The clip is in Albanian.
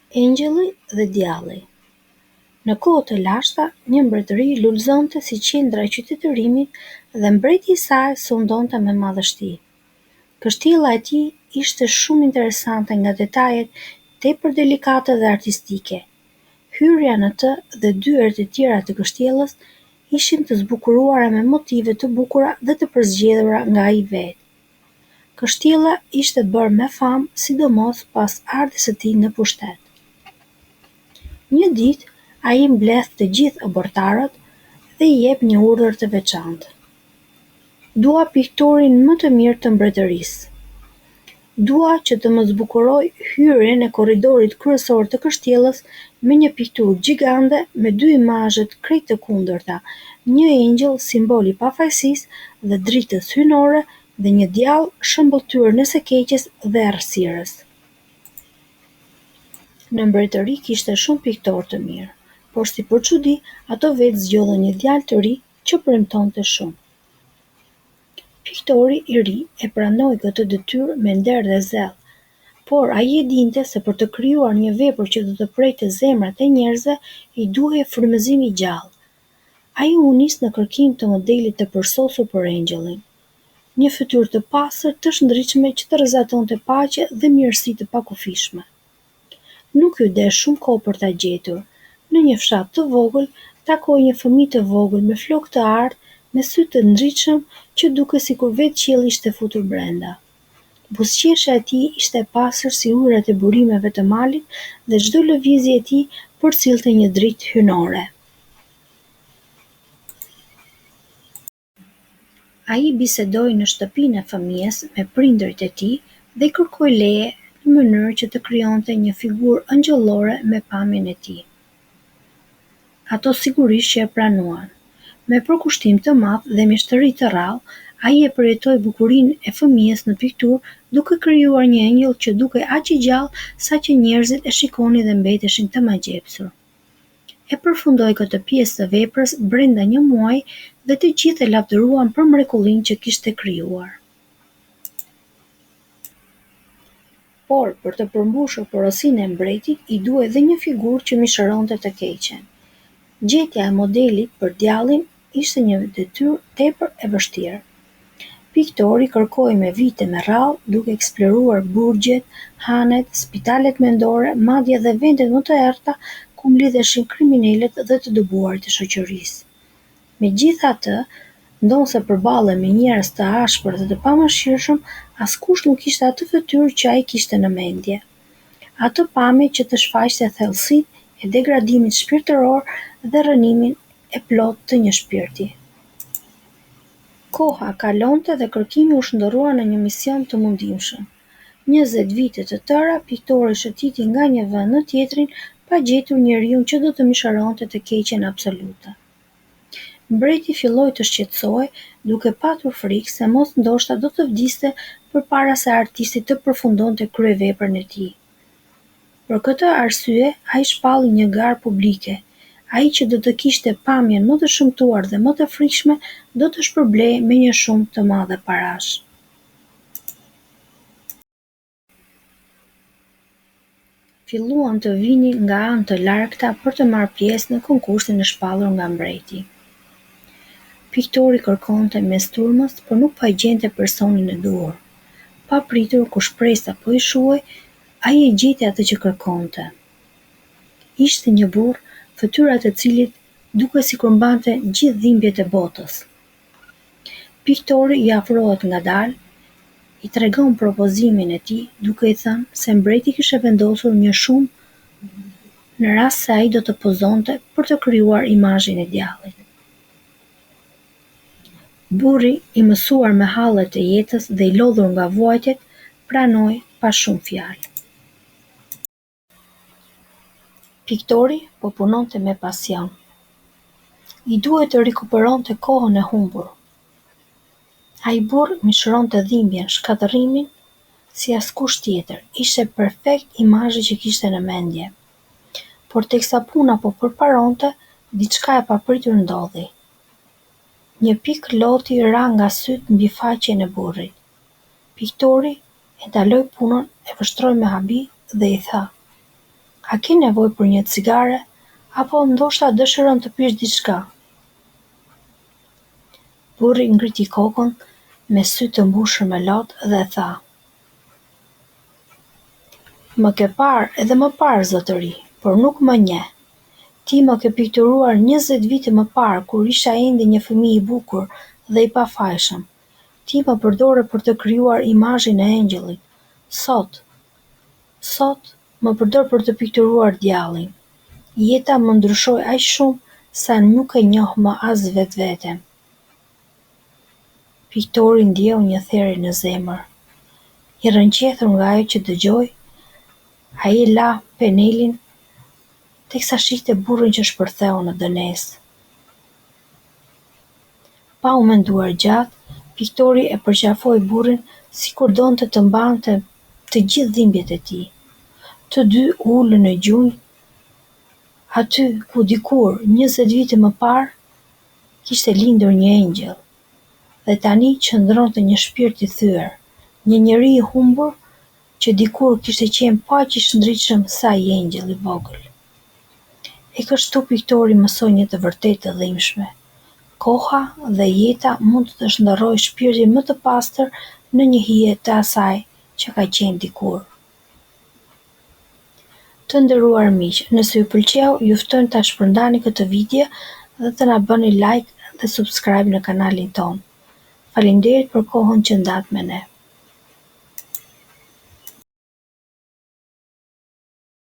Engjëlli dhe djalli. Në kohë të lashta, një mbretëri lulëzonte si qendra e qytetërimit dhe mbreti i saj sundonte me madhështi. Kështjella e tij ishte shumë interesante nga detajet tepër delikate dhe artistike. Hyrja në të dhe dyert e tjera të kështjellës ishin të zbukuruara me motive të bukura dhe të përzgjedhura nga ai vetë. Kështjella ishte bërë me famë, sidomos pas ardhes së tij në pushtet. Një ditë, ai mbledh të gjithë abortarët dhe I jep një urdhër të veçantë. Dua pikturin më të mirë të mbretërisë. Dua që të më zbukuroj hyrjen e korridorit kryesor të kështjellës me një pikturë gjigande me dy imazhe krejt të kundërta, një engjëll simbol I pafajësisë dhe dritës hyjnore dhe një djall shëmbulltyr në së keqes dhe errësirës. Në mbretëri kishte shumë piktorë të mirë, por si për çudi, ato vetë zgjodhen një djalë të ri që premtonte shumë. Piktori I ri e pranoi këtë detyrë me nder dhe zell, por ai e dinte se për të krijuar një vepër që do të prejte zemrat e njerëzve, I duhej frymëzim I gjallë. Ai u nis në kërkim të modelit të përsosur për engjëllin, një fytyrë të pastër, të shndritshme që të rrezatonte paqe dhe mirësi të pakufishme. Nuk I desh shumë kohë për ta gjetur. Në një fshat të vogël, takoi një fëmijë të vogël me flokë të artë, me sy të ndritshëm që dukej sikur vetë qielli ishte futur brenda. Buzëqeshja e tij ishte e pastër si ujërat e burimeve të malit dhe çdo lëvizje e tij përcillte një dritë hyjnore. Ai bisedoi në shtëpinë e fëmijës me prindërit e tij dhe I kërkoi leje në mënyrë që të krijonte një figurë angjëllore me pamjen e tij. Ato sigurisht që e pranuan. Me përkushtim të madh dhe mjeshtri të rrallë, ai e përjetoi bukurinë e fëmijës në pikturë, duke krijuar një engjëll që dukej aq I gjallë sa që njerëzit e shikonin dhe mbeteshin të magjepsur. E përfundoi këtë pjesë të veprës brenda një muaji dhe të gjithë e lavdëruan për mrekullinë që kishte krijuar. Por për të përmbushur porosinë e mbretit, I duhej edhe një figurë që mishëronte të keqen. Gjetja e modelit për djallin ishte një detyrë tepër e vështirë. Piktori kërkoi me vite me radhë, duke eksploruar burgjet, hanet, spitalet mendore, madje edhe vendet më të errëta ku mlidheshin kriminalët dhe të dëbuarit e shoqërisë. Megjithatë, ndonse përballej me njerëz të ashpër dhe të pamëshirshëm, askush nuk kishte atë fytyrë që ai kishte në mendje. Atë pamje që të shfaqte thellësinë e degradimit shpirtëror dhe rënimin e plotë të një shpirti. Koha kalonte dhe kërkimi u shndërrua në një mision të mundimshëm. 20 vite të tëra, piktori shëtiti nga një vend në tjetrin pa gjetur njeriun që do të mishëronte të keqen absolute. Mbreti filloi të shqetësohej, duke patur frikë se mos ndoshta do të vdiste përpara se artisti të përfundonte kryeveprën e tij. Për këtë arsye, ai shpalli një garë publike. Ai që do të kishte pamjen më të shëmtuar dhe më të frikshme, do të shpërblej me një shumë të madhe parash. Filluan të vinin nga anë të largëta për të marrë pjesë në konkursin e shpallur nga mbreti. Piktori kërkonte mes turmës, por nuk po e gjente personin e duhur. Pa pritur kur shpresa po I shuhej, ai e gjeti atë që kërkonte. Ishte një burr, fytyra e cilit dukej sikur mbante gjithë dhimbjet e botës. Piktori I afrohet ngadalë, I tregon propozimin e tij, duke I thënë se mbreti kishte vendosur një shumë në rast se ai do të pozonte për të krijuar imazhin e djallit. Burri, I mësuar me hallet e jetës dhe I lodhur nga vuajtjet, pranoi pa shumë fjalë. Piktori po punonte me pasion. I duhej të rikuperonte kohën e humbur. Ai burr mishëronte dhimbjen, shkatërrimin si askush tjetër. Ishte perfekt imazhi që kishte në mendje. Por teksa puna po përparonte, diçka e papritur ndodhi. Një pikë loti ra nga syt mbi faqen e burrit. Piktori e ndaloi punën, e vështroi me habi dhe I tha: A ke nevojë për një cigare? Apo ndoshta dëshiron të pish diçka? Burri ngriti kokën me sy të mbushur me lotë dhe tha: "Më ke parë edhe më parë, zotëri, por nuk më njeh. Ti më ke pikturuar 20 vite më parë kur isha ende një fëmijë i bukur dhe i pafajshëm. Ti më përdore për të krijuar imazhin e engjëllit. Sot më përdor për të pikturuar djallin. Jeta më ndryshoi aq shumë sa nuk e njoh më as vetveten." Piktori ndjeu një therrje në zemër. I rrënqethur nga ajo që dëgjoi, ai e la penelin teksa shihte burrin që shpërtheu në dënesë. Pa u menduar gjatë, piktori e përqafoi burrin sikur donte të mbante të gjithë dhimbjet e tij. Të dy u ulën në gjunjë, aty ku dikur 20 vite më parë kishte lindur një engjëll, dhe tani qëndronte një shpirt i thyer, një njeri i humbur që dikur kishte qenë aq i shëndritshëm sa ai engjëll i vogël. E kështu piktori mësoi një të vërtetë të dhimbshme: koha dhe jeta mund të shndërrojë shpirtin më të pastër në një hije të asaj që ka qenë dikur. Të nderuar miq, nëse ju pëlqeu, ju ftoj ta shpërndani këtë video dhe të na bëni like dhe subscribe në kanalin ton. Faleminderit për kohën që ndat me ne.